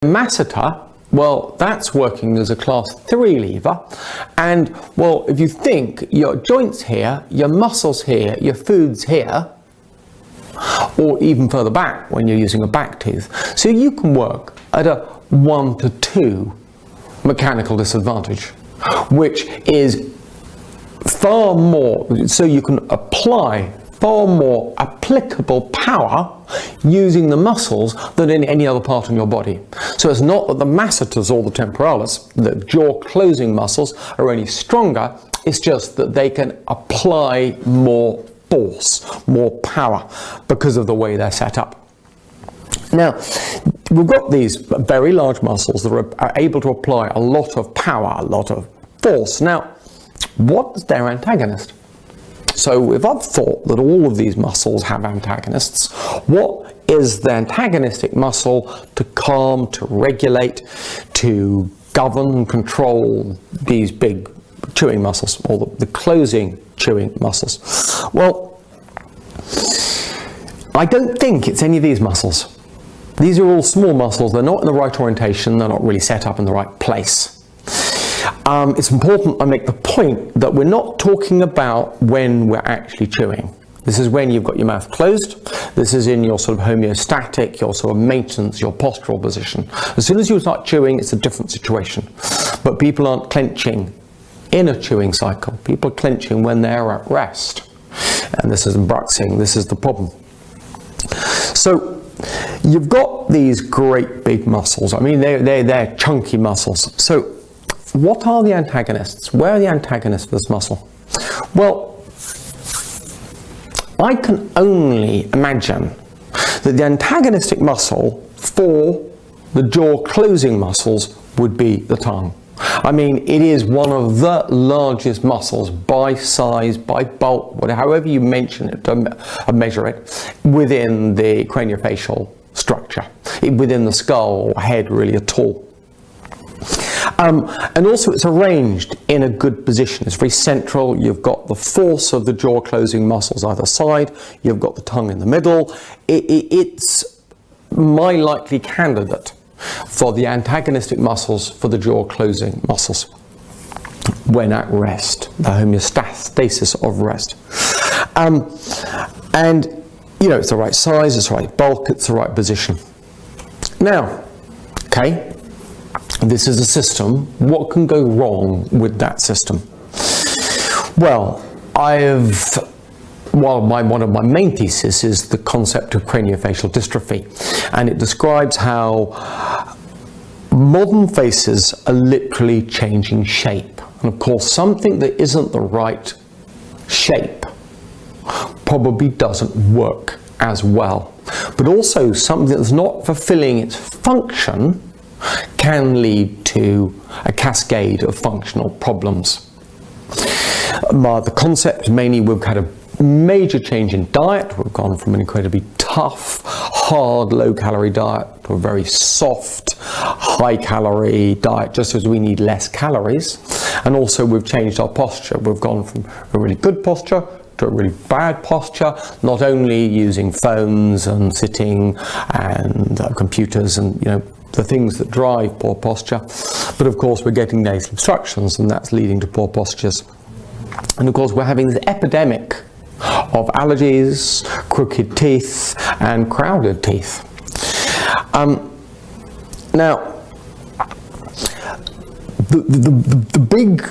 masseter, well, that's working as a class 3 lever, and well, if you think your joints here, your muscles here, your food's here, or even further back when you're using a back tooth, so you can work at a 1 to 2 mechanical disadvantage, which is far more, so you can apply far more applicable power using the muscles than in any other part in your body. So it's not that the masseters or the temporalis, the jaw closing muscles, are any stronger, it's just that they can apply more force, more power, because of the way they're set up. Now, we've got these very large muscles that are able to apply a lot of power, a lot of force. Now, what's their antagonist? So if I've thought that all of these muscles have antagonists, what is the antagonistic muscle to calm, to regulate, to govern and control these big chewing muscles, or the closing chewing muscles? Well, I don't think it's any of these muscles. These are all small muscles, they're not in the right orientation, they're not really set up in the right place. It's important I make the point that we're not talking about when we're actually chewing. This is when you've got your mouth closed. This is in your sort of homeostatic, your sort of maintenance, your postural position. As soon as you start chewing, it's a different situation. But people aren't clenching in a chewing cycle. People are clenching when they're at rest. And this is bruxing, this is the problem. So you've got these great big muscles. I mean, they're chunky muscles. So what are the antagonists? Where are the antagonists for this muscle? Well, I can only imagine that the antagonistic muscle for the jaw closing muscles would be the tongue. I mean, it is one of the largest muscles by size, by bulk, however you mention it, measure it, within the craniofacial structure, within the skull or head really at all. And also it's arranged in a good position. It's very central. You've got the force of the jaw closing muscles either side. You've got the tongue in the middle. It's my likely candidate for the antagonistic muscles for the jaw closing muscles when at rest, the homeostasis of rest. And you know, it's the right size, it's the right bulk, it's the right position. Now, okay, this is a system. What can go wrong with that system? Well, one of my main theses is the concept of craniofacial dystrophy, and it describes how modern faces are literally changing shape. And of course, something that isn't the right shape probably doesn't work as well. But also something that's not fulfilling its function can lead to a cascade of functional problems. The concept, mainly we've had a major change in diet. We've gone from an incredibly tough, hard, low-calorie diet to a very soft, high-calorie diet, just as we need less calories. And also we've changed our posture. We've gone from a really good posture to a really bad posture, not only using phones and sitting and computers and, you know, the things that drive poor posture, but of course we're getting nasal obstructions and that's leading to poor postures. And of course we're having this epidemic of allergies, crooked teeth and crowded teeth. Now, the big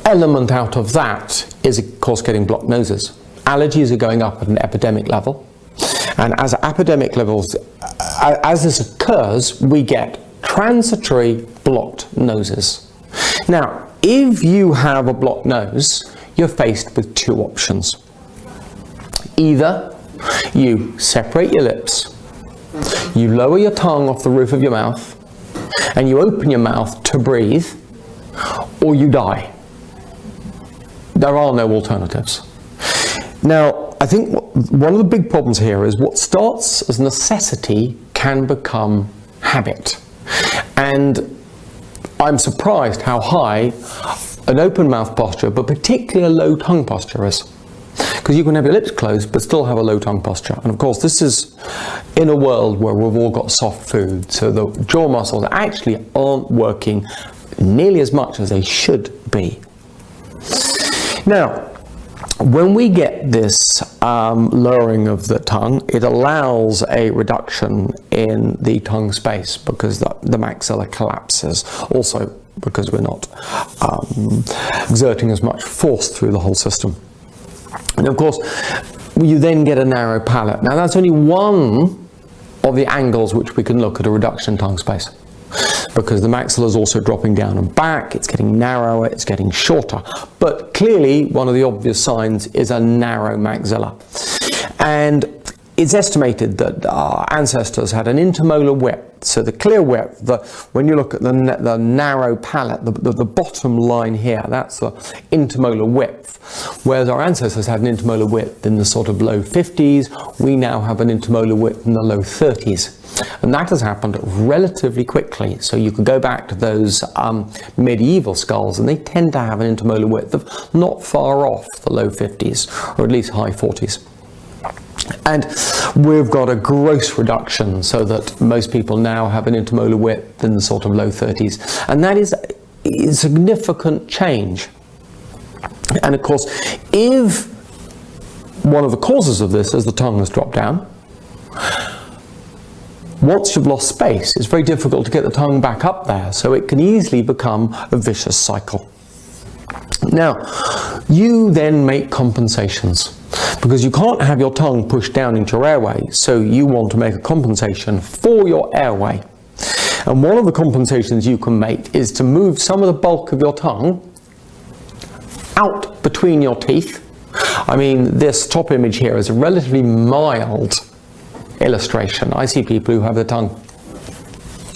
element out of that is of course getting blocked noses. Allergies are going up at an epidemic level, and as epidemic levels, as this occurs, we get transitory blocked noses. Now, if you have a blocked nose, you're faced with two options. Either you separate your lips, you lower your tongue off the roof of your mouth, and you open your mouth to breathe, or you die. There are no alternatives. Now, I think one of the big problems here is what starts as necessity can become habit. And I'm surprised how high an open mouth posture, but particularly a low tongue posture is. Because you can have your lips closed but still have a low tongue posture. And of course this is in a world where we've all got soft food, so the jaw muscles actually aren't working nearly as much as they should be. Now, when we get this lowering of the tongue, it allows a reduction in the tongue space because the maxilla collapses. Also because we're not exerting as much force through the whole system. And of course, you then get a narrow palate. Now that's only one of the angles which we can look at a reduction in tongue space, because the maxilla is also dropping down and back, it's getting narrower, it's getting shorter. But clearly one of the obvious signs is a narrow maxilla. And it's estimated that our ancestors had an intermolar width, so the clear width, when you look at the narrow palate, the bottom line here, that's the intermolar width. Whereas our ancestors had an intermolar width in the sort of low 50s, we now have an intermolar width in the low 30s. And that has happened relatively quickly. So you could go back to those medieval skulls and they tend to have an intermolar width of not far off the low 50s, or at least high 40s. And we've got a gross reduction so that most people now have an intermolar width in the sort of low 30s. And that is a significant change. And of course, if one of the causes of this is the tongue has dropped down, once you've lost space, it's very difficult to get the tongue back up there, so it can easily become a vicious cycle. Now, you then make compensations, because you can't have your tongue pushed down into your airway, so you want to make a compensation for your airway. And one of the compensations you can make is to move some of the bulk of your tongue out between your teeth. I mean, this top image here is a relatively mild illustration. I see people who have their tongue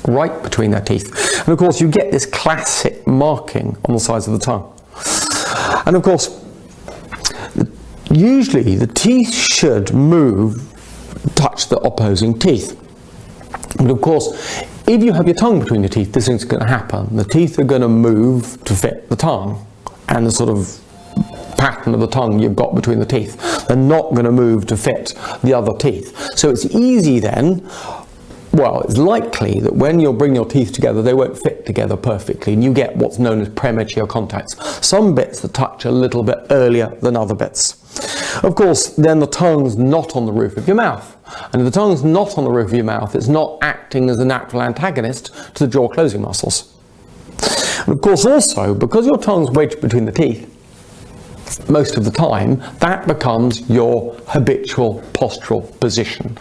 right between their teeth. And of course you get this classic marking on the sides of the tongue. And of course, usually the teeth should touch the opposing teeth. But of course, if you have your tongue between your teeth, this isn't going to happen. The teeth are going to move to fit the tongue and the sort of pattern of the tongue you've got between the teeth. They're not going to move to fit the other teeth. So it's easy then, well, it's likely that when you bring your teeth together, they won't fit together perfectly, and you get what's known as premature contacts. Some bits that touch a little bit earlier than other bits. Of course, then the tongue's not on the roof of your mouth. And if the tongue's not on the roof of your mouth, it's not acting as a natural antagonist to the jaw closing muscles. And of course also, because your tongue's wedged between the teeth, most of the time, that becomes your habitual postural position.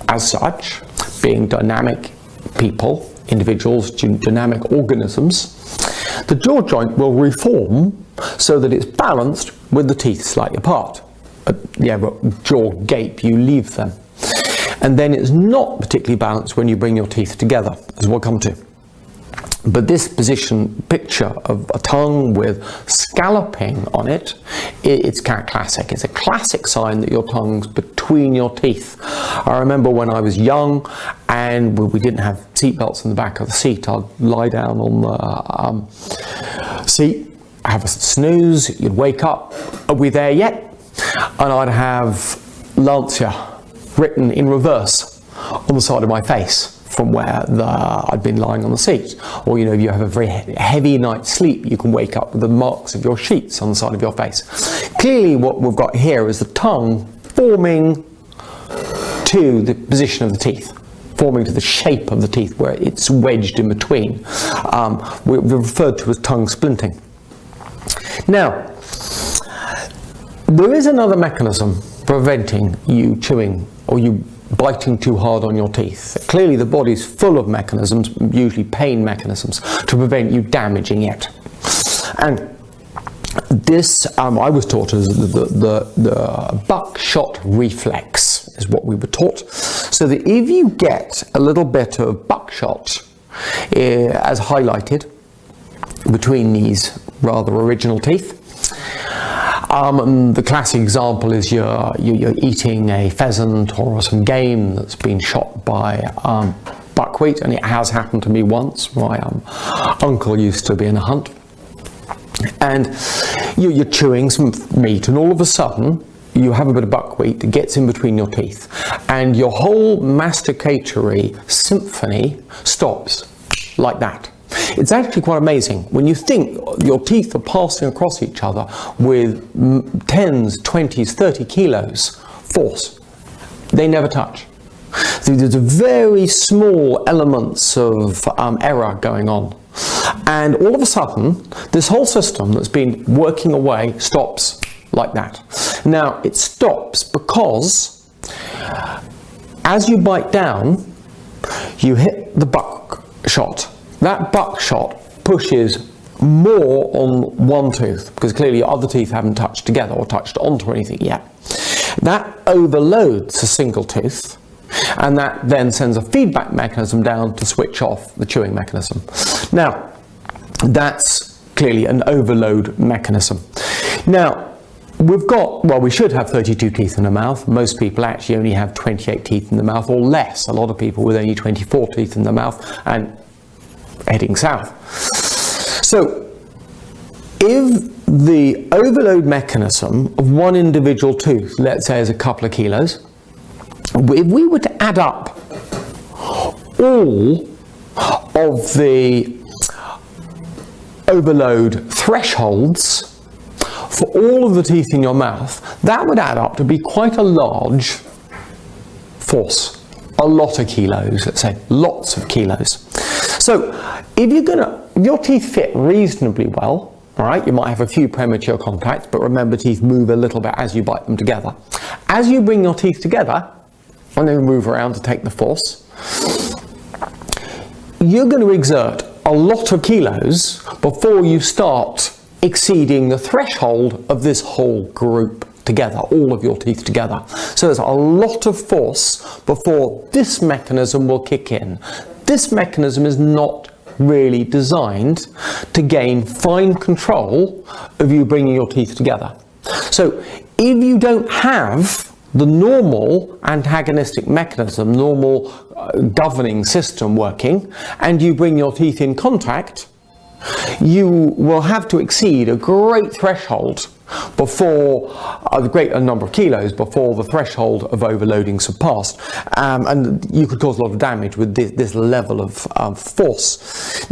As such, being dynamic people, individuals, dynamic organisms, the jaw joint will reform so that it's balanced with the teeth slightly apart. You have a jaw gape, you leave them. And then it's not particularly balanced when you bring your teeth together, as we'll come to. But this picture of a tongue with scalloping on it, it's kind of classic. It's a classic sign that your tongue's between your teeth. I remember when I was young and we didn't have seat belts in the back of the seat, I'd lie down on the seat, have a snooze, you'd wake up, are we there yet? And I'd have Lancia written in reverse on the side of my face from where I'd been lying on the seat. Or, you know, if you have a very heavy night's sleep, you can wake up with the marks of your sheets on the side of your face. Clearly what we've got here is the tongue forming to the position of the teeth, forming to the shape of the teeth where it's wedged in between. We're referred to as tongue splinting. Now, there is another mechanism preventing you chewing or you biting too hard on your teeth. Clearly the body's full of mechanisms, usually pain mechanisms, to prevent you damaging it. And this, I was taught as the buckshot reflex is what we were taught. So that if you get a little bit of buckshot as highlighted between these rather original teeth, the classic example is you're eating a pheasant or some game that's been shot by buckwheat, and it has happened to me once. My uncle used to be in a hunt, and you're chewing some meat, and all of a sudden you have a bit of buckwheat that gets in between your teeth, and your whole masticatory symphony stops like that. It's actually quite amazing when you think your teeth are passing across each other with 10s, 20s, 30 kilos force. They never touch. There's very small elements of error going on. And all of a sudden, this whole system that's been working away stops like that. Now, it stops because as you bite down, you hit the buckshot. That buckshot pushes more on one tooth, because clearly your other teeth haven't touched together or touched onto anything yet. That overloads a single tooth, and that then sends a feedback mechanism down to switch off the chewing mechanism. Now, that's clearly an overload mechanism. Now, we've got, well, we should have 32 teeth in the mouth. Most people actually only have 28 teeth in the mouth, or less. A lot of people with only 24 teeth in the mouth and heading south. So, if the overload mechanism of one individual tooth, let's say, is a couple of kilos, if we were to add up all of the overload thresholds for all of the teeth in your mouth, that would add up to be quite a large force. A lot of kilos, let's say, lots of kilos. So if your teeth fit reasonably well, all right, you might have a few premature contacts, but remember, teeth move a little bit as you bite them together. As you bring your teeth together, and then move around to take the force, you're going to exert a lot of kilos before you start exceeding the threshold of this whole group together, all of your teeth together. So there's a lot of force before this mechanism will kick in. This mechanism is not really designed to gain fine control of you bringing your teeth together. So if you don't have the normal antagonistic mechanism, normal governing system working, and you bring your teeth in contact, you will have to exceed a great threshold before a great number of kilos before the threshold of overloading surpassed, and you could cause a lot of damage with this level of force.